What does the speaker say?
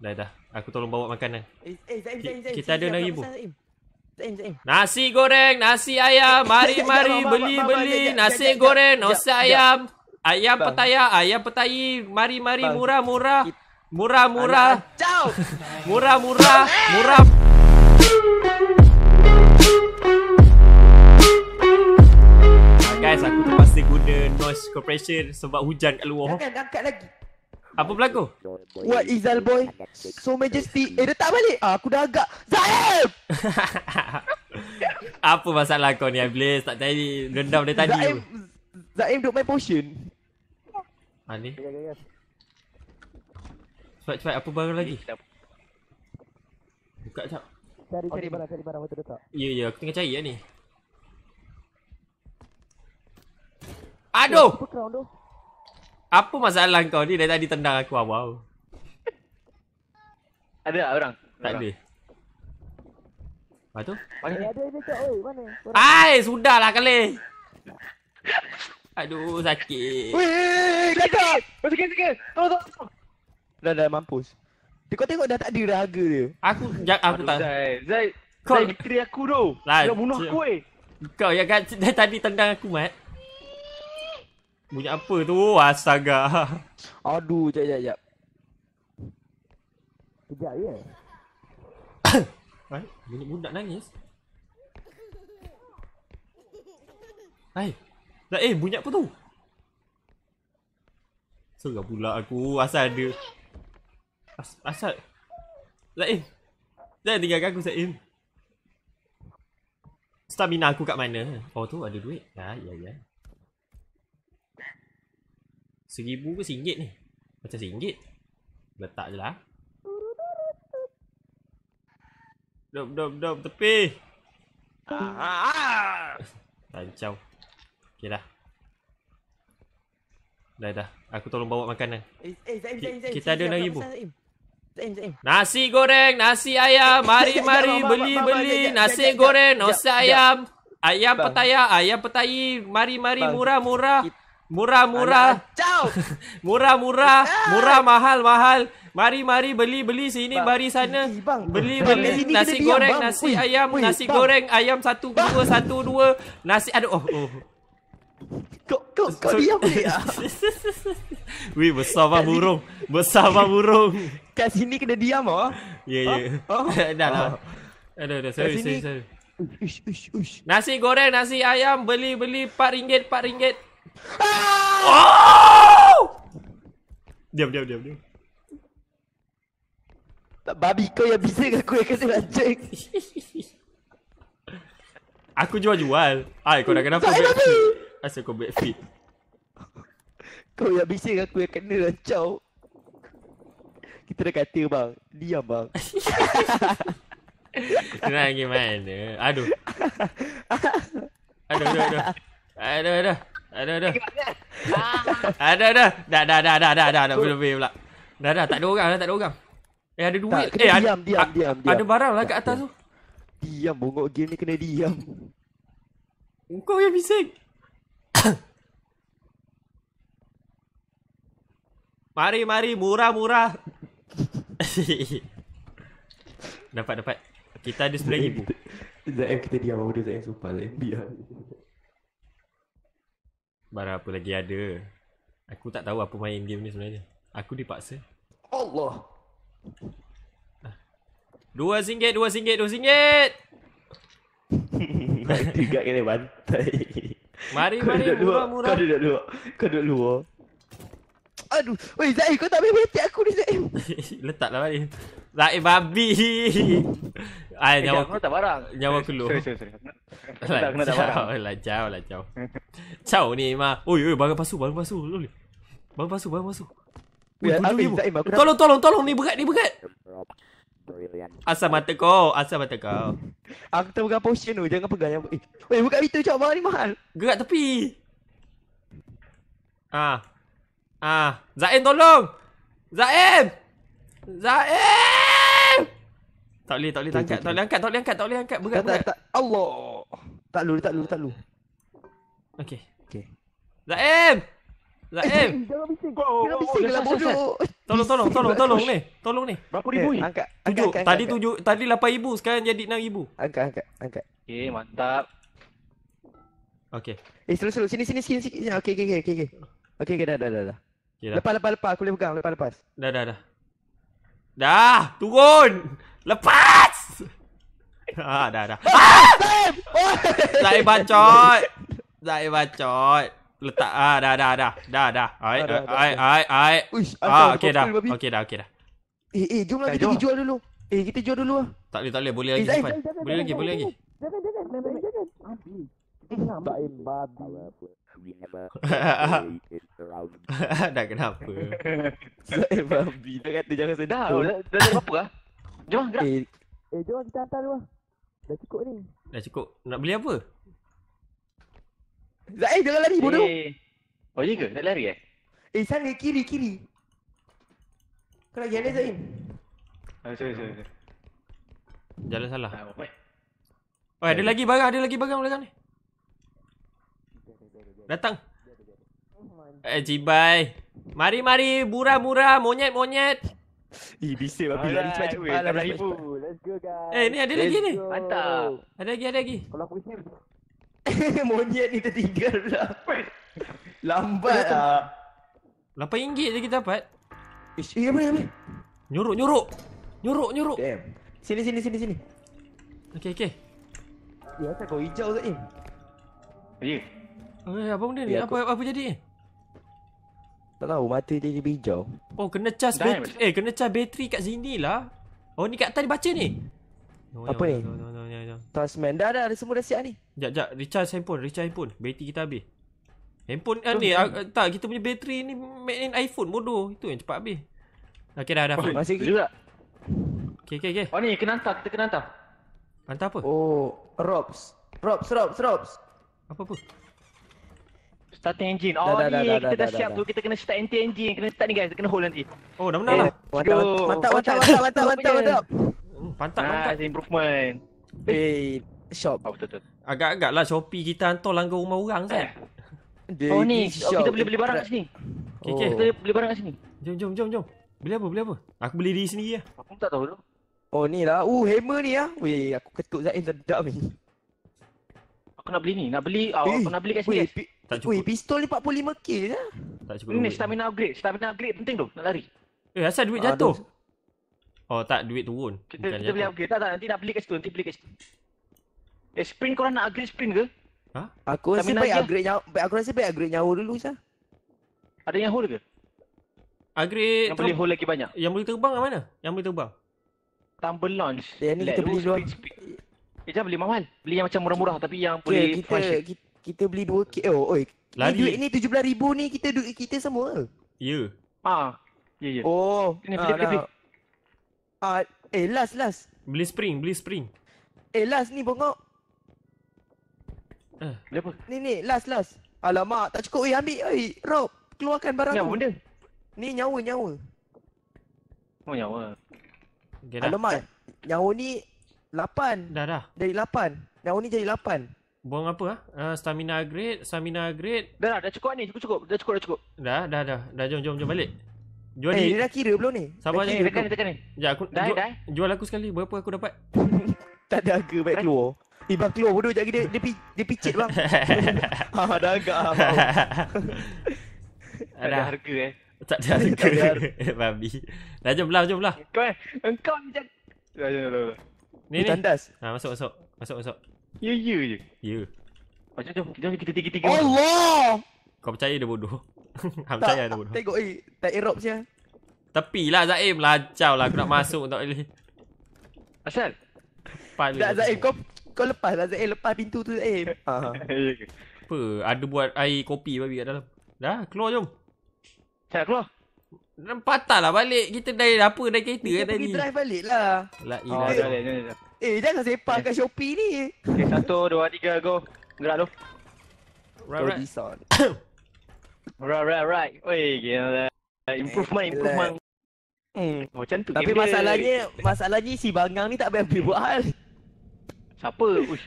Dah. Aku tolong bawa makanan. Zaim. Kita ada RM6,000. Zaim. Nasi goreng, nasi ayam. Mari beli. Nasi goreng, nasi ayam. Ayam petaya, ayam petai. Mari murah. Ciao. Murah. Guys, aku terpaksa guna noise compression sebab hujan kat luar. Jangan angkat lagi. Apa berlaku? What Izal boy? So majestic. Dia tak balik. Aku dah agak. Zaim! Apa masalah kau ni, Iblis? Tak tadi rendam dari tadi. Zaim duk main potion. Ni. Cepat. Apa barang lagi? Buka jap. Cari barang betul tak? Ya, aku tengah cari lah ni. Aduh! Apa masalah kau ni? Dari tadi tendang aku awal. Ada tak orang? Tak ada. Lepas tu? Mana? Ada cak. Oi, mana? Ai, sudahlah kali. Aduh, sakit. Weh, gagal. Sikit. Tolong. Dah mampus. Kau tengok dah tak ada dahaga dia. Aku tak. Zai, Kau isteri aku tu. Lah, Dia bunuh aku Kau yang kat dari tadi tendang aku, Mat. Bunyi apa tu? Astaga. Aduh, jap. Kejap ya. Bunyi budak nangis. Hai. Bunyi apa tu? Serah pula aku. Asal ada. Asal. Jangan tinggalkan aku, Zaim. Stamina aku kat mana? Oh tu ada duit. Ya. RM1,000 ke RM1 ni? Macam RM1. Letak je lah. Dop tepi. Rancau. Okay dah. Dah. Aku tolong bawa makanan. Zaim. Kita ada RM6,000. Zaim. Nasi goreng, nasi ayam. Mari beli. Nasi goreng, nasi ayam. Ayam petaya, ayam petai. Mari murah. Ciao. Murah, mahal. Mari beli sini, mari sana. Beli nasi goreng, nasi ayam, nasi goreng ayam 1, 2. Nasi aduh. Kau diam boleh tak? Wih, besar bang burung. Kat sini kena diam ah. Ya. Dah lah. Aduh, sorry. Ush. Nasi goreng, nasi ayam, beli RM4. Diam. Tak babi kau yang bisa aku yang kena rancang. Aku jual. Kau dah kenapa backfit? Asal kau backfit? Kau yang bisa aku yang kena rancang. Kita dah kata bang, diam bang. Nak gimana? Aduh. Dah lebih pula. Dah tak ada orang. Ada duit. Diam. Ada barang lah kat atas tu. Diam, bongok game ni kena diam. Kau yang bising. Mari murah. Dapat. Kita ada RM9,000. Zaim kita diam apa dia Zaim sumpah Zaim biar. Barang apa lagi ada? Aku tak tahu apa main game ni sebenarnya. Aku dipaksa. Allah. RM2. Tiga kena bantai. Mari murah. Kau duduk luar. Aduh, weh Zaim kau tak boleh betek aku ni Zaim. Letaklah balik. Zaim babi. Nyawa tak barang. Nyawa keluar. Sorry. Tak kena tak barang. Lacau. Cau ni mah. Oi, barang pasu. Barang pasu. Weh, tolong ni berat. Asal mata kau. Aku tak pegang potion tu, jangan pegang yang. Weh, buka pintu cak barang ni mahal. Gerak tepi. Zaim tolong. Zaim. Tak boleh angkat. Berat. Tak. Allah. Tak lu. Okey. Okay. Zaim. Zaim. Jangan bising. Jangan bising lah bodoh. Tolong ni. Tolong ni. Berapa ribu ni? Angkat. 7. Tadi 8,000, sekarang jadi 6,000. Angkat. Okay, mantap. Okey. Slow. Sini. Okey. Okey, dah. Okey dah. Lepas. Aku boleh pegang. Lepas. Dah. Dah, turun. Lepas. Dah. Zaim bacot. Letak dah. Ai. Uish, Okey dah. Jom lah kita pergi jual dulu. Kita jual dulu lah. Tak boleh. Boleh lagi Irfan. Boleh lagi. Zaim babi. Dah kenapa? Zaim babi. Dah kata jangan sedar. Dah berapa lah? Jom gerak. Jom kita hantar dulu lah. Dah cukup ni. Dah cukup. Nak beli apa? Zaim jangan lari bodoh. Oh ya ke? Tak lari Sana kiri. Kau nak pergi mana Zaim? Sorry. Jalan salah. Apa? Oh, ada lagi barang belakang ni. Datang. Cibai. Mari, murah, monyet. Bising babi lari cepat-cepat lah. Let's go guys. Ni ada lagi ni. Mantap. Ada lagi. Kalau aku sini. Monyet ni tertinggal pula. Lambat lah. RM8 je kita dapat. Apa? Nyuruk. Damn. Sini. Okey. Asal kau hijau Zaim? Ya. Apa benda ni? Apa jadi ni? Tak tahu, mata dia jadi hijau. Oh, kena cas bateri. Kena cas bateri kat sini lah. Oh, ni kat atas dia baca ni. Apa ni? Tasman. Dah, semua dah siap ni. Sekejap. Recharge handphone. Bateri kita habis. Handphone ni, tak, kita punya bateri ni made in iPhone, bodoh. Itu yang cepat habis. Okey, dah. Masih juga. Okey. Oh ni, kita kena hantar. Hantar apa? Oh, Robs. Apa? Starting engine. Dah, Kita dah siap dah. tu. Kita kena start engine. Kena start ni guys. Kena hold nanti. Oh, dah menang lah. Mantap. Mantap. Nice improvement. Shop. Betul. Agak-agak lah Shopee kita hantar langgar rumah orang kan. Oh ni, kita boleh beli barang kat sini. Okey. Kita beli barang kat sini. Jom. Beli apa? Aku beli diri sendiri lah. Aku tak tahu tu. Oh ni lah. Hammer ni lah. Weh, aku ketuk Zaim sedap ni. Aku nak beli ni. Aku nak beli kat sini. Tak cukup. Pistol ni 45k je. Tak cukup. Ni stamina upgrade penting tu. Nak lari. Asal duit jatuh? Oh tak, duit turun. Kita beli upgrade. Tak, nanti nak beli kat situ. Sprint korang nak upgrade sprint ke? Aku rasa baik upgrade nyawa dulu sah. Ada yang hold ke? Upgrade Yang boleh hold lagi banyak. Yang boleh terbang kat mana? Yang boleh terbang? Tumble launch. Yang ni kita beli dulu. Jangan beli mahal. Beli yang macam murah-murah tapi yang boleh kita beli 2k. Oi. Lari. Duit ni 17,000 ni kita semua. Ya. Ya. Oh. Ni beli. Last. Beli spring. Last ni bongok. Beli apa? Ni last. Alamak, tak cukup. Ambil. Rob, keluarkan barang Ni tu. apa benda? Ni nyawa. Oh nyawa. Okay, dah. Alamak, nyawa ni 8. Dah. Jadi 8. Nyawa ni jadi 8. Buang apa stamina upgrade. Dah cukup ni. Cukup. Dah cukup. Dah. Jom balik. Jual Dia dah kira belum ni? Sabar je. Tekan ni. Sekejap aku jual aku sekali. Berapa aku dapat? Tak ada harga baik keluar. Bang keluar bodoh sekejap lagi dia picit bang. Dah agak Ada harga Tak ada harga. Babi. Dah jom lah. Engkau ni jangan. Ni. Tandas. Masuk. Ya je. Ya. Jom kita tiga-tiga. Allah. Kau percaya dia bodoh? Hang percaya dia bodoh? Tengok tak erop je. Tepi lah Zaim. Lacau lah aku nak masuk tak boleh. Asal? Tak Zaim kau lepas lah Zaim. Lepas pintu tu Zaim. Apa? Ada buat air kopi babi kat dalam. Dah keluar jom. Saya keluar. Patah lah balik. Kita dari kereta Kita kan tadi. pergi drive balik lah. La Dah. Jangan sepak kat Shopee ni. Okay, 1, 2, 3, go. Gerak tu. Right. Oi, gila. Improvement. Macam tu. Tapi masalahnya si Bangang ni tak ambil buat hal. Siapa? Uish.